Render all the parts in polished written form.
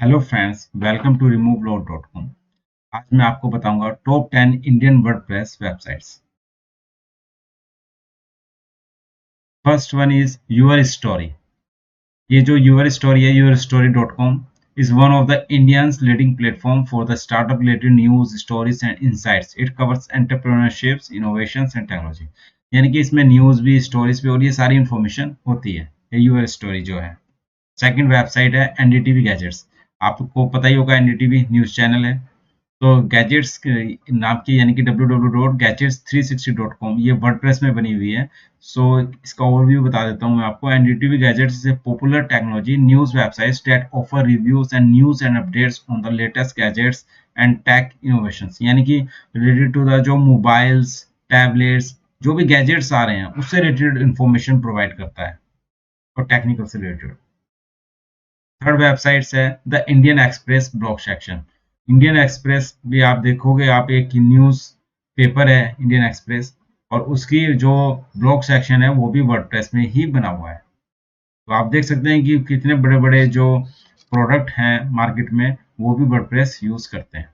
Hello friends, welcome to removelog.com। आज मैं आपको बताऊंगा top 10 Indian WordPress websites. First one is YourStory. ये जो यूर स्टोरी है, yourstory.com is one of the India's leading platform for the startup related news, stories and insights. It covers entrepreneurships, innovations and technology। यानी कि इसमें news भी, stories भी और ये सारी इंफॉर्मेशन होती है। ये यूर स्टोरी जो है। सेकंड वेबसाइट है एनडीटीवी गैजेट्स। आपको पता ही होगा, एनडीटीवी न्यूज चैनल है। तो गैजेट्स नाम की यानी कि www.gadgets360.com ये वर्डप्रेस में बनी हुई है। सो इसका ओवरव्यू बता देता हूँ मैं आपको। NDTV gadgets is a popular technology news website that offer reviews and news and updates on the latest gadgets and tech innovations. यानी कि रिलेटेड टू द जो मोबाइल्स, टैबलेट्स, जो भी गैजेट्स आ रहे हैं उससे रिलेटेड इंफॉर्मेशन प्रोवाइड करता है और टेक्निकल से रिलेटेड। थर्ड वेबसाइट्स है the Indian express blog section. Indian express भी आप देखोगे, आप एक न्यूज पेपर है इंडियन एक्सप्रेस, और उसकी जो ब्लॉग सेक्शन है वो भी वर्डप्रेस में ही बना हुआ है। तो आप देख सकते हैं कि कितने बड़े बड़े जो प्रोडक्ट हैं मार्केट में वो भी वर्डप्रेस यूज करते हैं।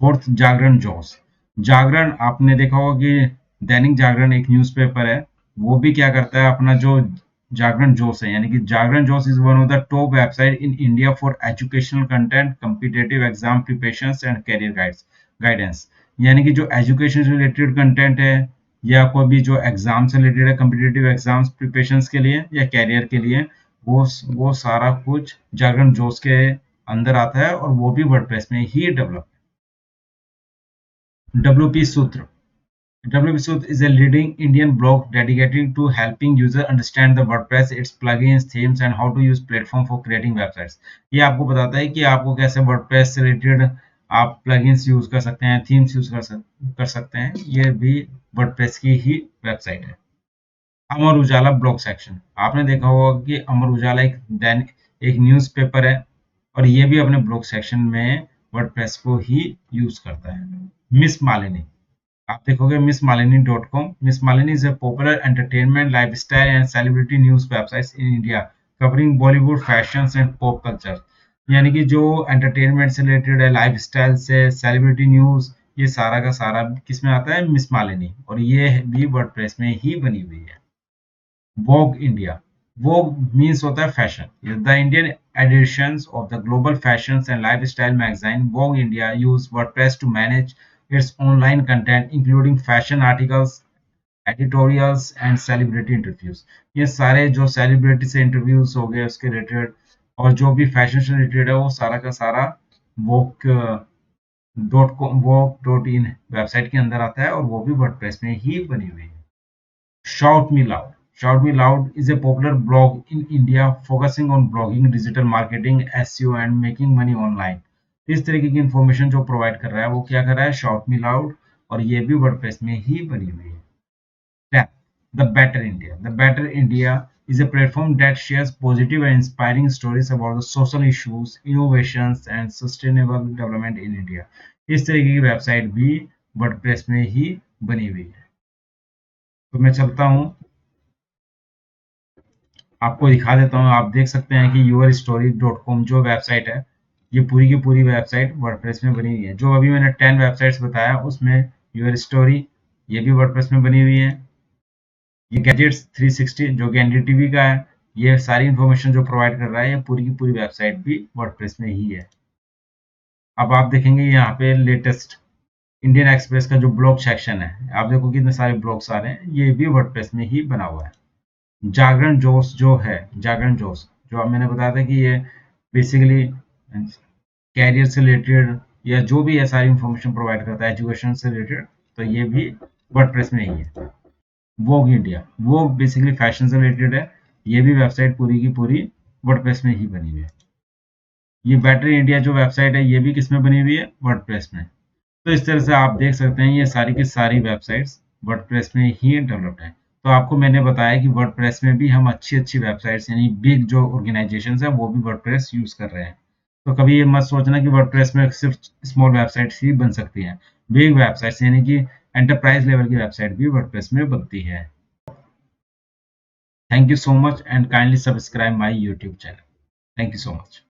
फोर्थ, जागरण जोश। जागरण आपने देखा होगा कि दैनिक जागरण एक न्यूज़पेपर है, वो भी क्या करता है, अपना जो जागरण जोश है, यानी कि जागरण जोश is one of the top website in India for educational content, competitive exam preparations and career guidance. यानी कि जो एजुकेशन से रिलेटेड कंटेंट है या कोई भी जो एग्जाम से रिलेटेड है, कॉम्पिटिटिव एग्जाम्स प्रिपरेशंस के लिए या कैरियर के लिए, वो सारा कुछ जागरण जोश के अंदर आता है और वो भी वर्डप्रेस में ही develop. WP Sutra. WP Sutra is a leading Indian blog dedicated to helping users understand the WordPress, its plugins, themes, and how to use platform for creating websites। ये आपको बताता है कि आपको कैसे WordPress से रिलेटेड आप प्लगइन्स यूज कर सकते हैं, थीम्स यूज कर सकते हैं। ये भी WordPress की ही वेबसाइट है। Amar Ujala blog section. आपने देखा होगा कि अमर उजाला एक न्यूज़पेपर है और ये भी अपने ब्लॉग सेक्शन में वर्डप्रेस को ही यूज करता है। मिस मालिनी। आप देखोगे missmalini.com। Miss Malini is a popular entertainment, lifestyle and celebrity news website in India covering Bollywood, fashions and pop culture। यानी कि जो एंटरटेनमेंट से रिलेटेड है, लाइफस्टाइल से सेलिब्रिटी न्यूज, ये सारा का सारा किस में आता है, मिस मालिनी, और ये भी वर्डप्रेस में ही बनी हुई है। वोग इंडिया। वोग मीन्स होता है fashion. The Indian editions of the global fashion and lifestyle magazine Vogue India use WordPress to manage its online content including fashion articles, editorials and celebrity interviews। ये सारे जो सेलिब्रिटी से इंटरव्यूज हो गए उसके related और जो भी फैशन से रिलेटेड है वो सारा का सारा वोक .com.in वेबसाइट के अंदर आता है और वो भी वर्डप्रेस में ही बनी हुई है। Shout Me Loud. Shout Me Loud is a popular blog in India focusing on blogging, digital marketing, SEO and making money online। इस तरीके की इंफॉर्मेशन जो प्रोवाइड कर रहा है वो क्या कर रहा है, Shout Me Loud, और ये भी वर्डप्रेस में ही बनी हुई है। Tap, The Better India. The Better India is a platform that shares positive and inspiring stories about the social issues, innovations and sustainable development in India। इस तरीके की वेबसाइट भी वर्डप्रेस में ही बनी हुई है। तो मैं चलता हूँ, आपको दिखा देता हूँ। आप देख सकते हैं कि yourstory.com जो वेबसाइट है, ये पूरी की पूरी वेबसाइट वर्डप्रेस में बनी हुई है। जो अभी मैंने 10 वेबसाइट्स बताया उसमें योर स्टोरी ये भी वर्डप्रेस में बनी हुई है। ये गैजेट्स 360 जो कि एनडीटीवी का है, ये सारी इंफॉर्मेशन जो प्रोवाइड कर रहा है, ये पूरी की पूरी वेबसाइट भी वर्डप्रेस में ही है। अब आप देखेंगे यहाँ पे लेटेस्ट इंडियन एक्सप्रेस का जो ब्लॉग सेक्शन है, आप देखो कितने सारे ब्लॉग्स आ रहे हैं, ये भी वर्डप्रेस में ही बना हुआ है। जागरण जोश जो है, जागरण जोश जो अब मैंने बताया था कि ये बेसिकली कैरियर से रिलेटेड या जो भी है सारी इंफॉर्मेशन प्रोवाइड करता है एजुकेशन से रिलेटेड, तो ये भी वर्डप्रेस में ही है। वोग इंडिया, वो बेसिकली फैशन से रिलेटेड है, ये भी वेबसाइट पूरी की पूरी वर्डप्रेस में ही बनी हुई है। ये बेटर इंडिया जो वेबसाइट है ये भी किस में बनी हुई है, वर्डप्रेस में। तो इस तरह से आप देख सकते हैं ये सारी की सारी वेबसाइट्स वर्डप्रेस में ही डेवलप्ड है। तो आपको मैंने बताया कि वर्डप्रेस में भी हम अच्छी अच्छी वेबसाइट्स यानी बिग जो ऑर्गेनाइजेशंस है वो भी वर्डप्रेस यूज कर रहे हैं। तो कभी ये मत सोचना कि वर्डप्रेस में सिर्फ स्मॉल वेबसाइट्स ही बन सकती हैं। बिग वेबसाइट्स यानी कि एंटरप्राइज लेवल की वेबसाइट भी वर्डप्रेस में बनती है। Thank you so much and kindly subscribe my YouTube channel. Thank you so much.